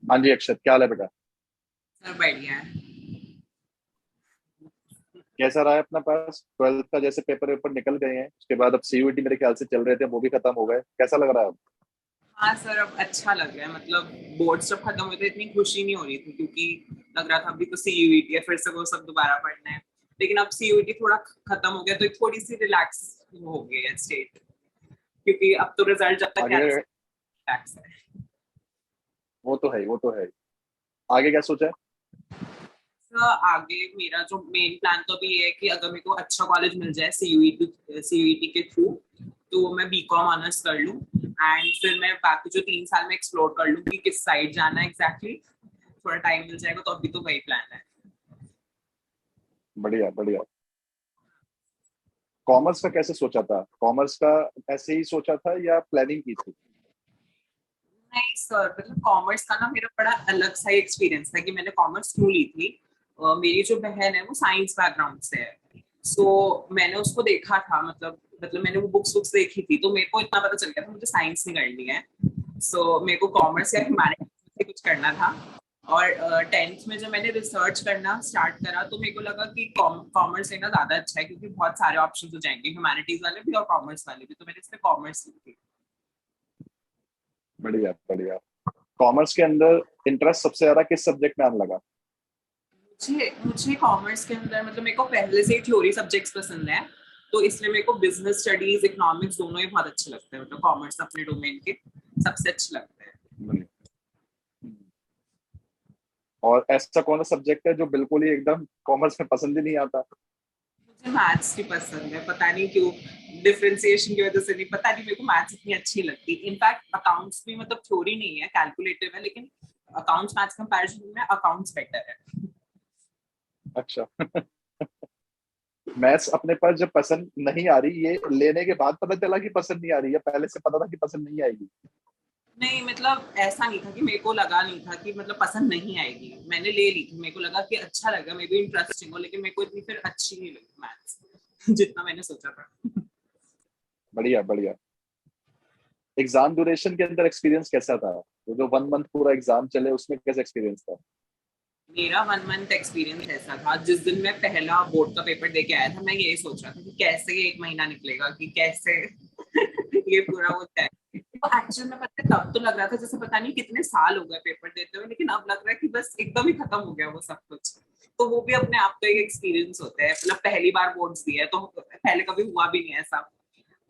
हाँ जी अक्षत, क्या हाल है बेटा? सर बढ़िया है। कैसा रहा है अपना पास? ट्वेल्थ का जैसे पेपर वेपर निकल गए हैं, उसके बाद अब सीयूईटी मेरे ख्याल से चल रहे थे, वो भी खत्म हो गए। कैसा लग रहा है अब? हाँ सर, अब अच्छा लग रहा है। मतलब बोर्ड जब खत्म हुए थे इतनी खुशी नहीं हो रही थी, क्योंकि लग रहा था अभी तो सीयूईटी है, फिर से वो सब दोबारा पढ़ना है। लेकिन अब सीयूईटी थोड़ा खत्म हो गया तो एक थोड़ी सी रिलैक्स हो गई है स्टेट, क्योंकि अब तो रिजल्ट जब तक नहीं आगे? आता रिलैक्स है। वो तो है ही, वो तो है ही। आगे क्या सोचा है? तो आगे मेरा जो मेन प्लान तो अभी ये है कि अगर मेरे को अच्छा कॉलेज मिल जाए सीयूईटी के थ्रू, तो मैं बीकॉम ऑनर्स कर लूँ एंड फिर मैं बाकी जो 3 साल में एक्सप्लोर कर लूँ कि किस साइड जाना है एग्जैक्टली। थोड़ा टाइम मिल जाएगा तो अभी तो वही प्लान है। बढ़िया बढ़िया। कॉमर्स का कैसे सोचा था? कॉमर्स का ऐसे ही सोचा था या प्लानिंग की थी? नहीं सर, मतलब कॉमर्स का ना मेरा बड़ा अलग सा एक्सपीरियंस था कि मैंने कॉमर्स क्यों ली थी। मेरी जो बहन है वो साइंस बैकग्राउंड से है। सो मैंने उसको देखा था, मतलब मैंने वो बुक्स बुक्स देखी थी, तो मेरे को इतना पता चल गया था मुझे साइंस नहीं करनी है। सो मेरे को कॉमर्स या ह्यूमैनिटीज में कुछ करना था। और 10th में जब मैंने रिसर्च करना स्टार्ट करा तो मेरे को लगा कि कॉमर्स लेना ज्यादा अच्छा है, क्योंकि बहुत सारे ऑप्शन हो जाएंगे, ह्यूमैनिटीज वाले भी और कॉमर्स वाले भी। तो मैंने इसमें कॉमर्स ली थी। बढ़िया बढ़िया। कॉमर्स के अंदर इंटरेस्ट सबसे ज्यादा किस सब्जेक्ट में आने लगा? मुझे मुझे कॉमर्स के अंदर, मतलब मेरे को पहले से ही थ्योरी सब्जेक्ट्स पसंद है, तो इसलिए मेरे को बिजनेस स्टडीज इकोनॉमिक्स दोनों ही बहुत अच्छे लगते हैं। मतलब कॉमर्स अपने डोमेन के सबसे अच्छे लगते हैं। बढ़िया। और ऐसा कौन सा सब्जेक्ट है जो बिल्कुल ही एकदम कॉमर्स में पसंद ही नहीं आता? मुझे मैथ्स भी पसंद है, पता नहीं क्यों। डिफरेंशिएशन की वजह से नहीं, पता नहीं, मेरे को मैथ्स इतनी अच्छी लगती। इनफैक्ट अकाउंट्स भी, मतलब थ्योरी नहीं है, कैलकुलेटिव है, लेकिन अकाउंट्स मैथ्स कंपैरिजन में अकाउंट्स बेटर है। अच्छा। मैथ्स अपने पास जब पसंद नहीं आ रही, ये लेने के बाद पता चला कि पसंद नहीं आ रही है, पहले से पता था कि पसंद नहीं आएगी? नहीं, मतलब ऐसा नहीं था कि मेरे को लगा नहीं था कि मतलब पसंद नहीं आएगी। मैंने ले ली थी, मेरे को लगा कि अच्छा लगा, मेरे को इंटरेस्टिंग हो, लेकिन मेरे को इतनी फिर अच्छी नहीं लगी मैथ्स जितना मैंने सोचा था। बढ़िया बढ़िया। एग्जाम ड्यूरेशन के अंदर एक्सपीरियंस कैसा था? वो जो 1 मंथ पूरा एग्जाम चले, उसमें कैसा एक्सपीरियंस था? मेरा 1 मंथ एक्सपीरियंस ऐसा था, जिस दिन मैं पहला बोर्ड का पेपर दे के आया था, मैं यही सोच रहा था कि कैसे ये 1 महीना निकलेगा, कि कैसे ये पूरा होता है। तो एक्चुअल में पता है, तब तो लग रहा था जैसे पता नहीं कितने साल हो गए पेपर देते हुए, लेकिन अब लग रहा है कि बस एकदम ही खत्म हो गया वो सब कुछ। तो वो भी अपने आप का एक एक्सपीरियंस होता है। मतलब पहली बार बोर्ड्स दिया है, तो पहले कभी हुआ भी नहीं ऐसा।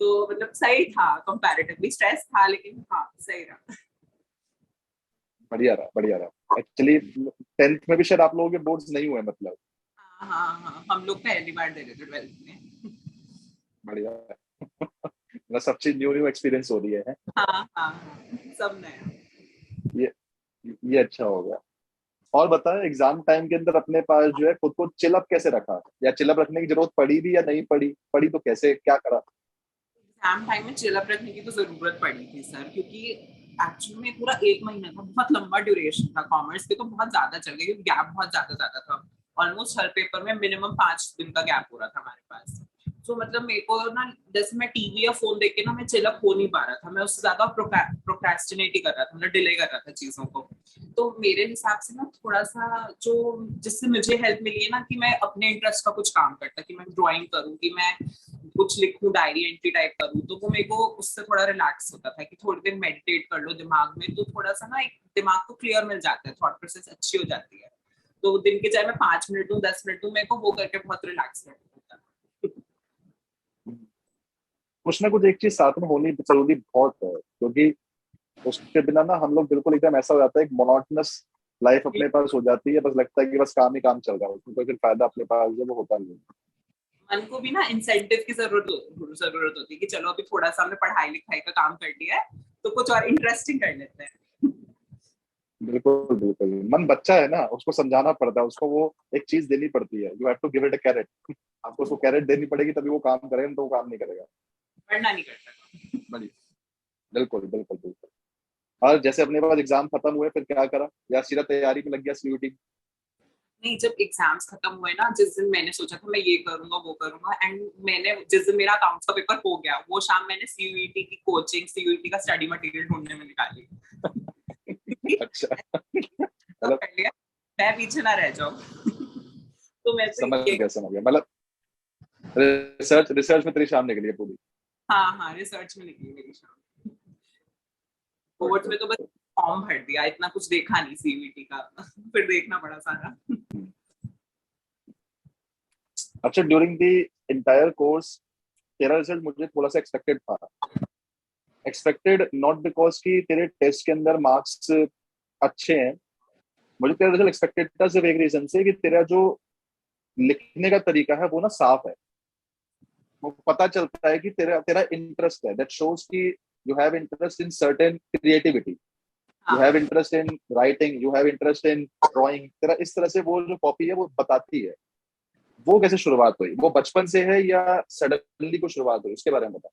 तो मतलब सही था, कंपैरेटिवली स्ट्रेस था, लेकिन हाँ सही रहा। बढ़िया रहा, बढ़िया रहा। एक्चुअली 10th में भी शायद आप लोगों के बोर्ड्स नहीं हुए मतलब? हाँ हाँ हाँ, हम लोग पहली बार दे रहे थे 12th में। बढ़िया है। मतलब सब चीज न्यू न्यू एक्सपीरियंस हो रही है। हाँ हाँ हाँ, सब नया। ये ये अच्छा हो गया। और बताएं, एग्जाम टाइम के अंदर अपने पास जो है खुद को चिल अप कैसे रखा, या चिल अप रखने की जरूरत पड़ी भी या नहीं पड़ी? पड़ी तो कैसे, क्या करा? एग्जाम टाइम में चिल अप रखने की तो जरूरत पड़ी थी सर, क्योंकि एक्चुअली में पूरा 1 महीना था, बहुत लंबा ड्यूरेशन था। कॉमर्स के तो बहुत ज्यादा चल गए, क्योंकि गैप बहुत ज्यादा ज्यादा था। ऑलमोस्ट हर पेपर में मिनिमम 5 दिन का गैप हो रहा था हमारे पास। तो मतलब मेरे को ना, जैसे मैं टीवी या फोन देख के ना मैं चिल अप हो नहीं पा रहा था, मैं उससे ज्यादा प्रोक्रेस्टिनेट ही कर रहा था, मतलब डिले कर रहा था चीजों को। तो मेरे हिसाब से ना थोड़ा सा जो, जिससे मुझे हेल्प मिली है ना, कि मैं अपने इंटरेस्ट का कुछ काम करता, कि मैं ड्राइंग करूँ, कि मैं कुछ लिखूं, डायरी एंट्री टाइप करूं, तो वो मेरे को उससे थोड़ा रिलैक्स होता था। कि थोड़ी देर मेडिटेट कर लो दिमाग में, तो थोड़ा सा ना एक दिमाग को क्लियर मिल जाता है, थॉट प्रोसेस अच्छी हो जाती है। तो दिन के चाहे मैं 5 मिनट हूँ 10 मिनट हूँ, मेरे को वो करके बहुत रिलैक्स लगता है। कुछ ना कुछ एक चीज साथ में होनी जरूरी बहुत है, क्योंकि उसके बिना ना हम लोग बिल्कुल एकदम ऐसा हो जाता है, एक मोनोटोनस लाइफ अपने पास हो जाती है, बस लगता है कि बस काम ही काम चल रहा है, उसमें कोई फिर फायदा अपने पास जो वो होता नहीं है। मन को भी ना इंसेंटिव की जरूरत होती है, कि चलो अभी थोड़ा सा हमने पढ़ाई लिखाई का काम कर लिया है, तो कुछ और इंटरेस्टिंग कर लेते हैं। बिल्कुल बिल्कुल। मन बच्चा है ना, उसको समझाना पड़ता है, उसको वो एक चीज देनी पड़ती है, you have to give it a carrot. आपको उसको कैरेट देनी पड़ेगी तभी वो काम करेगा, तो वो काम नहीं करेगा। पढ़ना नहीं करता। बढ़िया। बिल्कुल बिल्कुल बिल्कुल। और जैसे अपने पास एग्जाम खत्म हुए, फिर क्या करा? या सीधा तैयारी में लग गया सीयूटी? नहीं, जब एग्जाम्स खत्म हुए ना, जिस दिन मैंने सोचा था मैं ये करूंगा वो करूंगा, एंड मैंने जिस दिन मेरा अकाउंट्स का पेपर हो गया, वो शाम मैंने सीयूईटी की कोचिंग, सीयूईटी का स्टडी मटेरियल ढूंढने में निकाली। अच्छा। तो मतलब कर लिया, मैं पीछे ना रह जाऊं। तो मैं तो समझ ये, गया समझ गया, मतलब रिसर्च रिसर्च में तेरी शाम निकली है पूरी। हाँ हाँ, रिसर्च में निकली मेरी शाम। गुड कोर्ट में तो बस गुड। फॉर्म भर दिया, इतना कुछ देखा नहीं सीवीटी का। फिर देखना पड़ा सारा। अच्छा, ड्यूरिंग द इंटायर कोर्स तेरा रिजल्ट मुझे थोड़ा सा एक्सपेक्टेड था। एक्सपेक्टेड नॉट बिकॉज कि तेरे टेस्ट के अंदर मार्क्स अच्छे हैं, मुझे तेरा रिजल्ट एक्सपेक्टेड था सिर्फ एक रीजन से कि तेरा जो लिखने का तरीका है वो ना साफ है। वो पता चलता है कि तेरा तेरा इंटरेस्ट है, दैट शोज कि you have interest in certain creativity, you हाँ have interest in writing, you have interest in drawing. तेरा इस तरह से वो जो कॉपी है वो बताती है। वो कैसे शुरुआत हुई, वो बचपन से है या सडनली को शुरुआत हुई, उसके बारे में बता।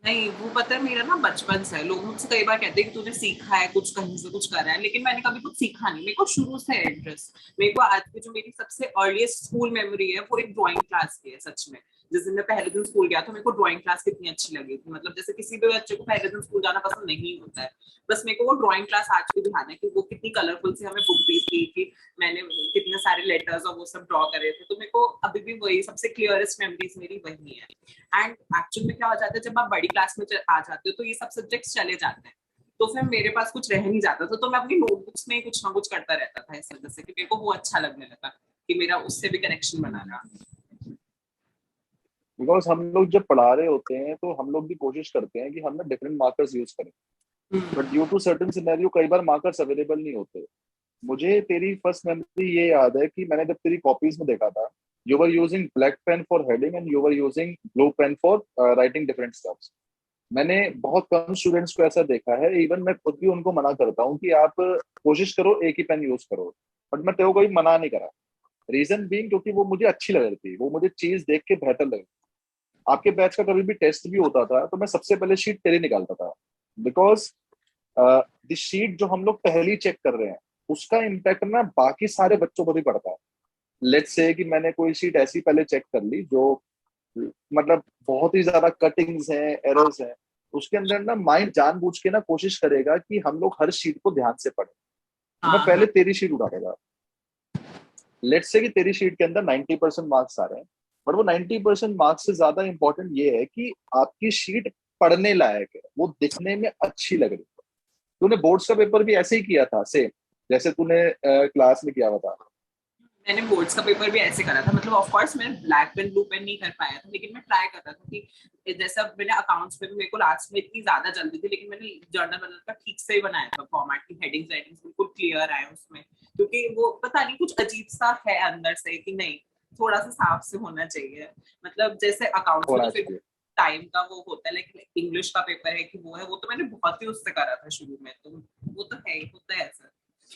नहीं, वो पता है मेरा ना बचपन से है। लोग मुझसे कई बार कहते हैं कि तूने सीखा है कुछ, कहीं से कुछ कर रहा है, लेकिन मैंने कभी कुछ सीखा नहीं। मेरे को शुरू से है इंटरेस्ट। मेरे को आज की जो मेरी सबसे अर्लीस्ट स्कूल मेमोरी है वो एक ड्राइंग क्लास की है सच में। जिस दिन मैं पहले दिन स्कूल गया था, मेरे को ड्राइंग क्लास कितनी अच्छी लगी थी। मतलब जैसे किसी भी बच्चे को पहले दिन स्कूल जाना पसंद नहीं होता है, बस मेरे को वो ड्राइंग क्लास आज भी ध्यान है कि वो कितनी कलरफुल सी हमें बुक दी थी, कि मैंने कितने सारे लेटर्स और वो सब ड्रॉ करे थे। तो मेरे को अभी भी वही सबसे क्लियरेस्ट मेमोरीज मेरी वही है। एंड एक्चुअल में क्या हो जाता है, जब आप बड़ी क्लास में आ जाते हो तो ये सब सब्जेक्ट्स चले जाते हैं, तो फिर मेरे पास कुछ रह नहीं जाता था। तो मैं अपनी नोटबुक्स में कुछ ना कुछ करता रहता था, इस वजह से कि मेरे को वो अच्छा लगने लगा कि मेरा उससे भी कनेक्शन बना रहा। बिकॉज हम लोग जब पढ़ा रहे होते हैं तो हम लोग भी कोशिश करते हैं कि हम ना डिफरेंट मार्कर्स यूज करें, but due to certain scenario कई बार मार्कर्स अवेलेबल नहीं होते। मुझे तेरी फर्स्ट मेमोरी ये याद है कि मैंने जब तेरी कॉपीज में देखा था, you were using black pen for heading and you were using blue pen for writing different stuffs. मैंने बहुत कम स्टूडेंट्स को ऐसा देखा है, इवन मैं खुद भी उनको मना करता हूँ कि आप कोशिश करो एक ही पेन यूज करो, बट मैं तेरे को कभी मना नहीं करा। रीजन बीइंग क्योंकि वो मुझे अच्छी लग रही थी, वो मुझे चीज देख के बेहतर लग रही थी। आपके बैच का कभी भी टेस्ट भी होता था तो मैं सबसे पहले शीट तेरी निकालता था, बिकॉज द शीट जो हम लोग पहली चेक कर रहे हैं उसका इम्पैक्ट ना बाकी सारे बच्चों पर भी पड़ता है। लेट्स से कि मैंने कोई शीट ऐसी पहले चेक कर ली जो मतलब बहुत ही ज्यादा कटिंग्स हैं, एरर्स हैं, उसके अंदर ना माइंड जानबूझ के ना कोशिश करेगा कि हम लोग हर शीट को ध्यान से पढ़ें। तो मैं हाँ पहले हाँ तेरी शीट उठाऊंगा। लेट्स से कि तेरी शीट के अंदर 90% मार्क्स आ रहे हैं, बट वो 90% मार्क्स से ज्यादा इंपॉर्टेंट ये है कि आपकी शीट पढ़ने लायक है, वो दिखने में अच्छी लग रही है। तूने बोर्ड्स का पेपर भी ऐसे ही किया था सेम जैसे तूने क्लास में किया हुआ था? मैंने बोर्ड्स का पेपर भी ऐसे करा था। मतलब ऑफ कोर्स मैं ब्लैक पेन ब्लू पेन नहीं कर पाया था, लेकिन मैं ट्राई कर रहा था कि जैसा मैंने अकाउंट्स में भी, मेरे को लास्ट में इतनी ज्यादा जल्दी थी, लेकिन मैंने जर्नल वर्नल का ठीक से ही बनाया था फॉर्मेट की, हेडिंग्स राइटिंग्स बिल्कुल क्लियर आए उसमें। क्योंकि वो पता नहीं कुछ अजीब सा है अंदर से कि नहीं, थोड़ा सा साफ से होना चाहिए। मतलब जैसे अकाउंट्स में तो होना फिर चाहिए। टाइम का वो होता है, लेकिन इंग्लिश का पेपर है कि वो है, वो तो मैंने बहुत ही उससे करा था शुरू में। तो वो तो है ही, होता है ऐसा।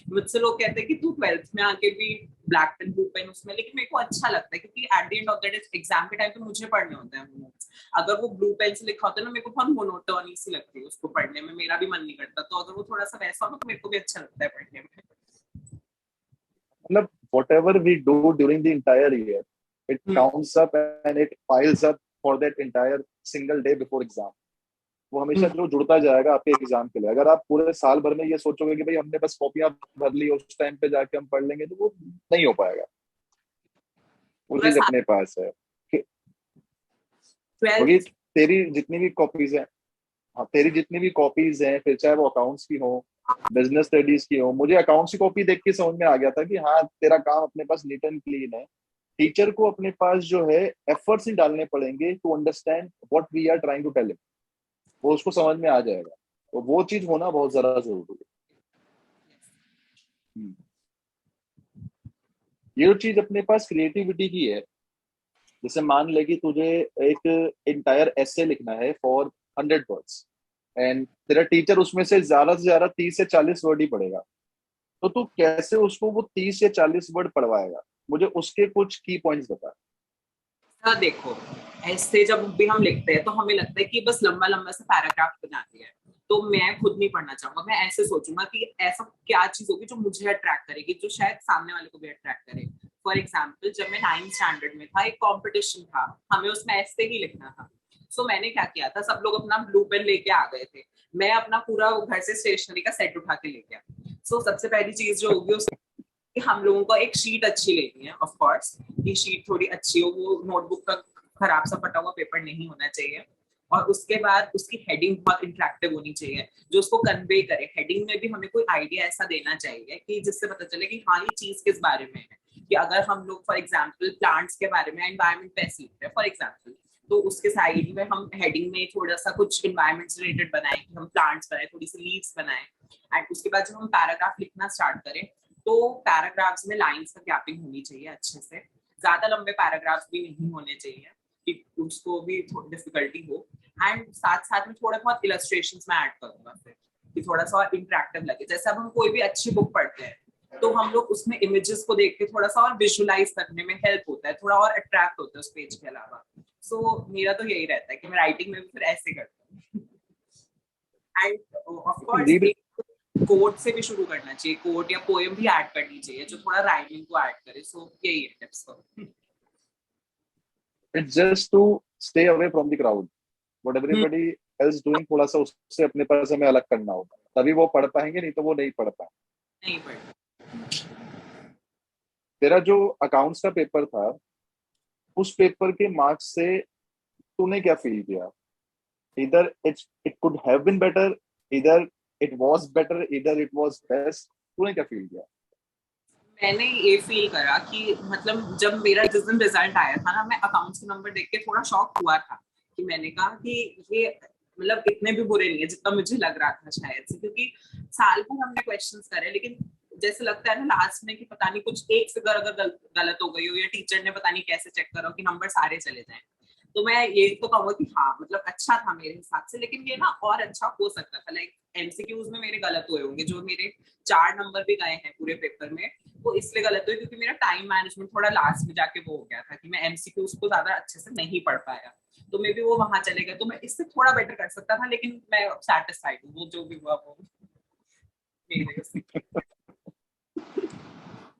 मुझसे लोग कहते हैं कि तू 12th में आके भी ब्लैक पेन ब्लू पेन उसमें, लेकिन मेरे को अच्छा लगता है क्योंकि at the end of the day exam के टाइम पे मुझे पढ़ने होते हैं वो नोट्स। अगर वो ब्लू पेन से लिखा होता है ना, मेरे को बहुत मोनोटोनी सी लगती है उसको पढ़ने में, मेरा भी मन नहीं करता। तो अगर वो थोड़ा सा वैसा हो तो मेरे को भी अच्छा लगता है पढ़ने में। मतलब whatever we do during the entire year, it counts up and it piles up for that entire single day before exam. वो हमेशा जो जुड़ता जाएगा आपके एग्जाम के लिए। अगर आप पूरे साल भर में ये सोचोगे कि भाई हमने बस कॉपियां भर ली उस टाइम पे जाके हम पढ़ लेंगे, तो वो नहीं हो पाएगा। वो पूरा चीज साल अपने पास है क्योंकि 12th। तेरी जितनी भी कॉपीज हैं, हाँ तेरी जितनी भी कॉपीज हैं, फिर चाहे वो अकाउंट्स की हो, बिजनेस स्टडीज की हो, मुझे अकाउंट्स की कॉपी देख के समझ में आ गया था कि हाँ तेरा काम अपने पास नीट एंड क्लीन है। टीचर को अपने पास जो है एफर्ट्स ही डालने पड़ेंगे to understand what we are trying to tell him, वो उसको समझ में आ जाएगा। तो वो चीज होना बहुत ज्यादा जरूरी है। ये जो चीज अपने पास क्रिएटिविटी की है, जैसे मान ले कि तुझे एक इंटायर एसे लिखना है फॉर 100 वर्ड्स, एंड तेरा टीचर उसमें से ज्यादा 30 से 40 वर्ड ही पढ़ेगा, तो तू कैसे उसको वो 30 या 40 वर्ड पढ़वाएगा? मुझे उसके कुछ की पॉइंट्स बता। हाँ देखो, ऐसे जब भी हम लिखते हैं तो हमें लगता है कि बस लंबा लंबा सा पैराग्राफ बना दिया है। तो मैं खुद नहीं पढ़ना चाहूंगा, मैं ऐसे सोचूंगा कि ऐसा क्या चीज होगी जो मुझे अट्रैक्ट करेगी, जो शायद सामने वाले को भी अट्रैक्ट करे। फॉर एग्जाम्पल, जब मैं 9th स्टैंडर्ड में था, एक कॉम्पिटिशन था, हमें उसमें ऐसे ही लिखना था। सो मैंने क्या किया था, सब लोग अपना ब्लू पेन लेके आ गए थे, मैं अपना पूरा घर से स्टेशनरी का सेट उठा के ले गया। सो सबसे पहली चीज जो होगी कि हम लोगों को एक शीट अच्छी लेनी है, ऑफ कोर्स ये शीट थोड़ी अच्छी हो, वो नोटबुक का खराब सा फटा हुआ पेपर नहीं होना चाहिए। और उसके बाद उसकी हेडिंग बहुत इंटरेक्टिव होनी चाहिए, जो उसको कन्वे करे। हेडिंग में भी हमें कोई आइडिया ऐसा देना चाहिए कि जिससे पता चले कि हाँ ये चीज किस बारे में है। कि अगर हम लोग फॉर एग्जाम्पल प्लांट्स के बारे में, एनवायरमेंट पे ऐसे लिख रहे हैं फॉर एग्जाम्पल, तो उसके साइड में हम हेडिंग में थोड़ा सा कुछ एनवायरमेंट से रिलेटेड बनाए, कि हम प्लांट्स बनाए, थोड़ी सी लीव्स बनाए। एंड उसके बाद जब हम पैराग्राफ लिखना स्टार्ट करें तो पैराग्राफ्स में लाइंस का गैपिंग होनी चाहिए अच्छे से। ज्यादा लंबे पैराग्राफ्स भी नहीं होने चाहिए कि उसको भी डिफिकल्टी हो। एंड साथ साथ में थोड़ा बहुत इलस्ट्रेशंस में ऐड करूंगा फिर, कि थोड़ा सा और इंटरेक्टिव लगे। जैसे अब हम कोई भी अच्छी बुक पढ़ते हैं तो हम लोग उसमें इमेजेस को देख के थोड़ा सा और विजुअलाइज करने में हेल्प होता है, थोड़ा और अट्रैक्ट होता है उस पेज के अलावा। सो मेरा तो यही रहता है कि मैं राइटिंग में भी फिर ऐसे करता हूँ। And of course read quote से भी शुरू करना चाहिए, कोट या पोएम भी ऐड करनी चाहिए जो थोड़ा राइमिंग को ऐड करे। सो यही है टिप्स तो। It's just to stay away from the crowd, what everybody else doing, थोड़ा सा उससे अपने पर से हमें अलग करना होगा, तभी वो पढ़ पाएंगे, नहीं तो वो नहीं पढ़ पाएंगे। नहीं पढ़। तेरा जो अकाउंट्स का पेपर था, उस पेपर के मार्क्स से तूने क्या फील किया? इधर it could have been better, इधर इट वाज बेटर, इधर इट वाज बेस्ट, तूने क्या फील किया? मैंने ये फील करा कि मतलब जब मेरा जिस दिन रिजल्ट आया था ना, मैं अकाउंट्स के नंबर देख के थोड़ा शॉक हुआ था। कि मैंने कहा कि ये मतलब इतने भी बुरे नहीं है जितना मुझे लग रहा था शायद से, क्योंकि साल भर हमने क्वेश्चंस करे, लेकिन जैसे लगता है ना लास्ट में कि पता नहीं कुछ एक फिगर अगर गलत हो गई हो, या टीचर ने पता नहीं कैसे चेक करा कि नंबर सारे चले जाए। तो मैं ये तो कहूंगा कि हाँ मतलब अच्छा था मेरे हिसाब से, लेकिन ये ना और अच्छा हो सकता था। लाइक एमसीक्यूज में मेरे गलत हुए होंगे, जो मेरे 4 नंबर भी गए हैं पूरे पेपर में, वो इसलिए गलत हुई क्योंकि मेरा टाइम मैनेजमेंट थोड़ा लास्ट में जाके वो हो गया था कि मैं एमसीक्यूज को ज्यादा अच्छे से नहीं पढ़ पाया। तो मे बी वो वहां चले गए, तो मैं इससे थोड़ा बेटर कर सकता था, लेकिन मैं सेटिस्फाइड हूँ, वो जो भी हुआ वो मेरे से।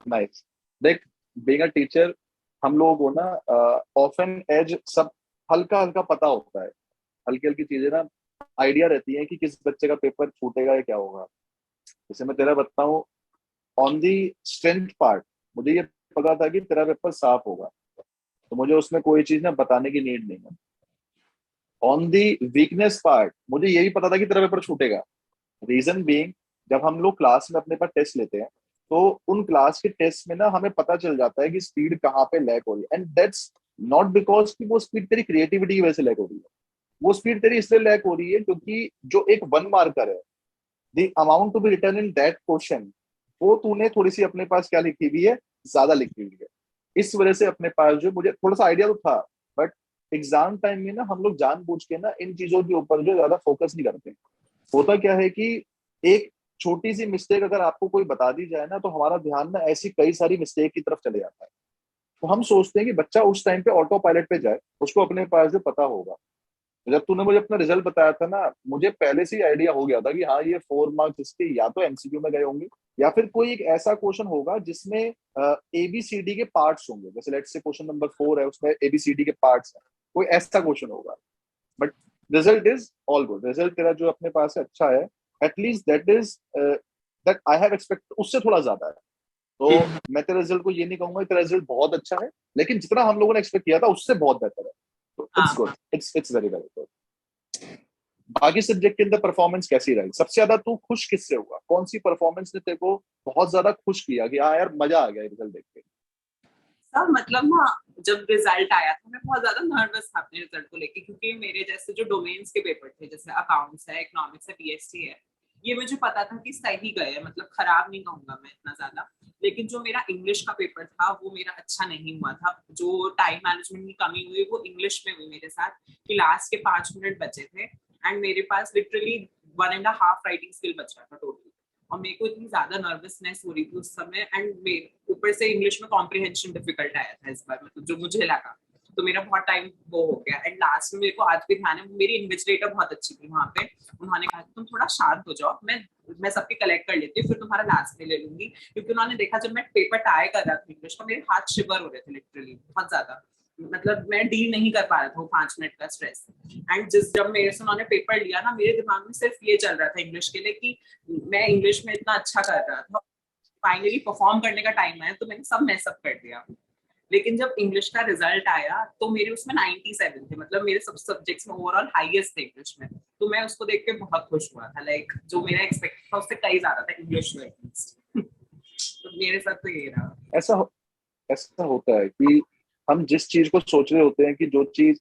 नाइस। देख, बीइंग अ टीचर, हम लोगों को ना ऑफन एज सब हल्का हल्का पता होता है, हल्की हल्की चीजें ना आइडिया रहती है कि किस बच्चे का पेपर छूटेगा या क्या होगा। जैसे मैं तेरा बताऊं, ऑन दी स्ट्रेंथ पार्ट मुझे ये पता था कि तेरा पेपर साफ होगा, तो मुझे उसमें कोई चीज ना बताने की नीड नहीं है। ऑन दी वीकनेस पार्ट मुझे यही पता था कि तेरा पेपर छूटेगा। रीजन बीइंग, जब हम लोग क्लास में अपने पास टेस्ट लेते हैं, तो उन क्लास के टेस्ट में ना हमें पता चल जाता है कि स्पीड कहाँ पे लैक हो रही है, एंड दैट्स नॉट बिकॉज कि वो स्पीड तेरी क्रिएटिविटी की वजह से लैक हो रही है। वो स्पीड तेरी इसलिए लैक हो रही है क्योंकि जो एक वन मार्कर है, the amount to be return in that question, वो तूने थोड़ी सी अपने पास क्या लिखी हुई है, ज्यादा लिखी हुई है। इस वजह से अपने पास जो मुझे थोड़ा सा आइडिया तो था, बट एग्जाम टाइम में ना हम लोग जानबूझ के ना इन चीजों के ऊपर जो ज्यादा फोकस नहीं करते। होता क्या है कि एक छोटी सी मिस्टेक अगर आपको कोई बता दी जाए ना, तो हमारा ध्यान ना ऐसी कई सारी मिस्टेक की तरफ चले जाता है। तो हम सोचते हैं कि बच्चा उस टाइम पे ऑटो पायलट पे जाए, उसको अपने पास जो पता होगा। तो जब तूने मुझे अपना रिजल्ट बताया था ना, मुझे पहले से ही आइडिया हो गया था कि हाँ ये 4 मार्क्स इसके या तो एमसीक्यू में गए होंगे, या फिर कोई एक ऐसा क्वेश्चन होगा जिसमें एबीसीडी के पार्ट्स होंगे। जैसे लेट्स से क्वेश्चन नंबर 4 है, उसमें एबीसीडी के पार्ट्स है, कोई ऐसा क्वेश्चन होगा। But result is all good, result तेरा जो अपने पास है अच्छा है। At least that is that I have expect, उससे थोड़ा ज्यादा है। तो मैं तेरे रिजल्ट को ये नहीं कहूंगा कि तेरा रिजल्ट बहुत अच्छा है, लेकिन जितना हम लोगों ने एक्सपेक्ट किया था उससे बहुत बेहतर है। तो इट्स गुड, हाँ, इट्स वेरी वेरी गुड। बाकी सब्जेक्ट के अंदर परफॉर्मेंस कैसी रही? सबसे ज्यादा तू खुश किससे हुआ? कौन सी परफॉर्मेंस ने तेरे को बहुत ज्यादा खुश किया कि हाँ यार मजा आ गया रिजल्ट देख के? सब मतलब ना, जब रिजल्ट आया था मैं बहुत ज्यादा नर्वस था अपने रिजल्ट को लेके, क्योंकि मेरे जैसे जो डोमेन्स के पेपर थे, जैसे अकाउंट्स है, इकोनॉमिक्स है, बीएसटी है, ये मुझे पता था कि सही गए, मतलब खराब नहीं कहूंगा मैं इतना ज्यादा। लेकिन जो मेरा इंग्लिश का पेपर था वो मेरा अच्छा नहीं हुआ था। जो टाइम मैनेजमेंट की कमी हुई वो इंग्लिश में हुई मेरे साथ, कि लास्ट के 5 मिनट बचे थे एंड मेरे पास लिटरली 1.5 राइटिंग स्किल बचा था टोटल। और मेरे को इतनी ज्यादा नर्वसनेस हो रही थी उस समय, एंड ऊपर से इंग्लिश में कॉम्प्रिहेंशन डिफिकल्ट आया था इस बार, मतलब जो मुझे लगा। तो मेरा बहुत टाइम वो हो गया, एंड लास्ट में मेरे को आज भी ध्यान है, मेरी इन्विजिलेटर बहुत अच्छी थी वहां पे। उन्होंने कहा तुम थोड़ा शांत हो जाओ, मैं सबके कलेक्ट कर लेती हूँ, फिर तुम्हारा लास्ट में ले लूंगी। क्योंकि उन्होंने देखा जब मैं पेपर टाई कर रहा था इंग्लिश का, मेरे हाथ शिवर हो रहे थे लिटरली बहुत ज्यादा। मतलब मैं डील नहीं कर पा रहा था वो 5 मिनट का स्ट्रेस। एंड जब मेरे से उन्होंने पेपर लिया ना, मेरे दिमाग में सिर्फ ये चल रहा था इंग्लिश के लिए कि मैं इंग्लिश में इतना अच्छा कर रहा था, फाइनली परफॉर्म करने का टाइम आया तो मैंने सब मैसअप कर दिया। लेकिन जब इंग्लिश का रिजल्ट आया तो मेरे उसमें 97 थे, मतलब मेरे सब सब्जेक्ट्स में ओवरऑल हाईएस्ट थे इंग्लिश में। तो मैं उसको देख के बहुत खुश हुआ था, लाइक जो मेरा एक्सपेक्ट था उससे कहीं ज्यादा था इंग्लिश में एटलीस्ट। तो मेरे साथ तो ये रहा। ऐसा होता है कि हम जिस चीज को सोच रहे होते हैं कि जो चीज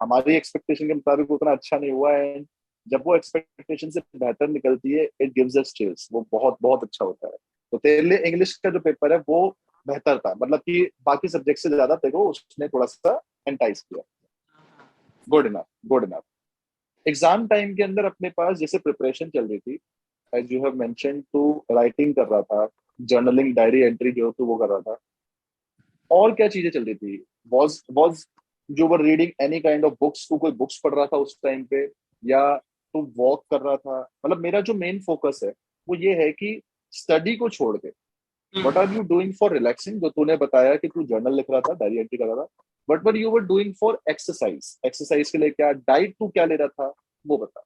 हमारी एक्सपेक्टेशन के मुताबिक उतना अच्छा नहीं हुआ है, जब वो एक्सपेक्टेशन से बेहतर निकलती है इट गिव्स अस चिल्स, वो बहुत बहुत अच्छा होता है। तो तेरे लिए इंग्लिश का जो पेपर है वो बेहतर था, मतलब कि बाकी सब्जेक्ट से ज्यादा तेरे को उसने थोड़ा सा एंटाइज किया। Good enough, good enough. Exam time के अंदर अपने पास जैसे प्रिपरेशन चल रही थी, एज यू हैव मेंशन, तू राइटिंग कर रहा था, जर्नलिंग डायरी एंट्री जो तू वो कर रहा था, और क्या चीजें चल रही थी? Was you were reading any kind of books? तू कोई बुक्स पढ़ रहा था उस टाइम पे, या तू वॉक कर रहा था? मतलब मेरा जो मेन फोकस है वो ये है कि स्टडी को छोड़ के what are you doing for relaxing? जो तूने बताया कि तू जर्नल लिख रहा था, डायरी एंट्री कर रहा था, but were you were doing for exercise? Exercise के लिए क्या डाइट तू क्या ले रहा था, वो बता।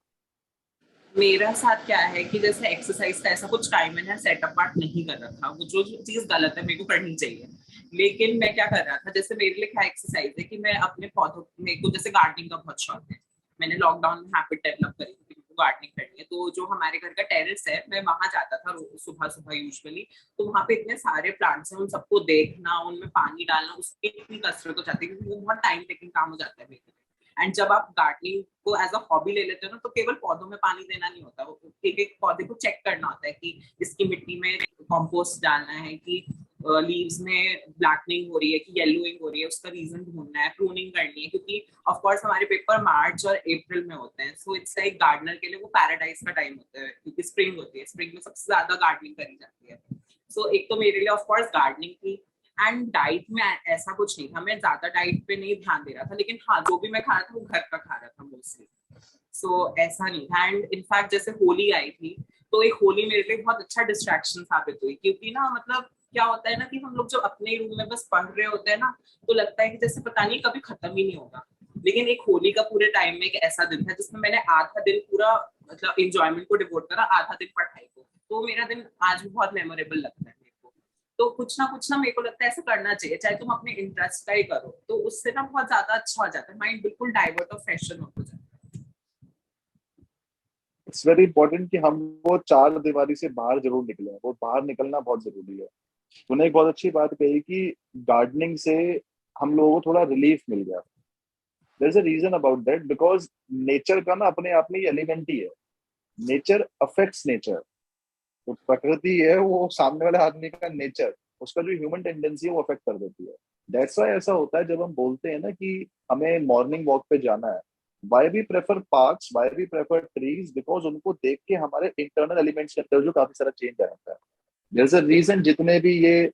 मेरा साथ क्या है कि जैसे एक्सरसाइज का ऐसा कुछ टाइम मैंने सेट अपार्ट नहीं कर रखा, वो जो चीज गलत है मेरे को करनी चाहिए। लेकिन मैं क्या कर रहा था, जैसे मेरे लिए क्या एक्सरसाइज है कि मैं अपने पौधों, मेरे को जैसे गार्डनिंग का बहुत शौक है, मैंने लॉकडाउन में हैबिट डेवलप करी थी गार्डनिंग करनी है। तो जो हमारे घर का टेरेस है मैं वहां जाता था सुबह सुबह यूजुअली। तो वहां पे इतने सारे प्लांट्स हैं, उन सबको देखना, उनमें पानी डालना, उसकी इतनी कसरत हो जाती है क्योंकि वो बहुत टाइम टेकिंग काम हो जाता है मेरे लिए। एंड जब आप गार्डनिंग को एज अ हॉबी ले लेते हो ना, तो केवल पौधों में पानी देना नहीं होता, एक एक पौधे को चेक करना होता है कि इसकी मिट्टी में कॉम्पोस्ट डालना है, कि लीव्स में ब्लैकनिंग हो रही है कि येलोइंग हो रही है, उसका रीजन ढूंढना है, प्रूनिंग करनी है, क्योंकि ऑफ कोर्स हमारे पेपर मार्च और अप्रैल में होते हैं। सो इट्स लाइक गार्डनर के लिए वो पैराडाइज का टाइम होता है, क्योंकि स्प्रिंग होती है, स्प्रिंग में सबसे ज्यादा गार्डनिंग करी जाती है। सो एक तो मेरे लिए ऑफ कोर्स गार्डनिंग थी। एंड डाइट में ऐसा कुछ नहीं था, मैं ज्यादा डाइट पे नहीं ध्यान दे रहा था, लेकिन हाँ जो भी मैं खा रहा था वो घर का खा रहा था मोस्टली। सो ऐसा नहीं था। एंड इनफैक्ट जैसे होली आई थी, तो एक होली मेरे लिए बहुत अच्छा डिस्ट्रैक्शन साबित हुई, क्योंकि ना मतलब क्या होता है ना कि हम लोग जब अपने रूम में बस पढ़ रहे होते हैं ना, तो लगता है कि जैसे पता नहीं कभी खत्म ही नहीं होगा। लेकिन एक होली का पूरे टाइम में एक ऐसा दिन था जिसमें मैंने आधा दिन पूरा मतलब इंजॉयमेंट को डिवोट करा, आधा दिन पढ़ाई को। तो मेरा दिन आज भी बहुत मेमोरेबल लगता है मेरे को। तो कुछ ना मेरे को लगता है ऐसा करना चाहिए, चाहे तुम अपने इंटरेस्ट का ही करो, तो उससे ना बहुत ज्यादा अच्छा हो जाता है, माइंड बिल्कुल डाइवर्ट और फ्रेशन हो जाता है। इट्स वेरी इंपॉर्टेंट कि हम वो चार दीवारी से बाहर जरूर निकले, वो बाहर निकलना बहुत जरूरी है। तूने एक बहुत अच्छी बात कही कि गार्डनिंग से हम लोगों को थोड़ा रिलीफ मिल गया। There is a reason about that, because nature का ना अपने आप में एलिमेंट ही है। Nature affects nature. तो प्रकृति है वो सामने वाले आदमी का नेचर, उसका जो ह्यूमन टेंडेंसी है वो अफेक्ट कर देती है। दैट्स व्हाई ऐसा होता है जब हम बोलते हैं ना कि हमें मॉर्निंग वॉक पे जाना है, why we prefer parks, why we prefer trees, because उनको देख के हमारे इंटरनल एलिमेंट्स के अंदर जो काफी सारा चेंज आ जाता है। देयर इज अ रीजन जितने भी ये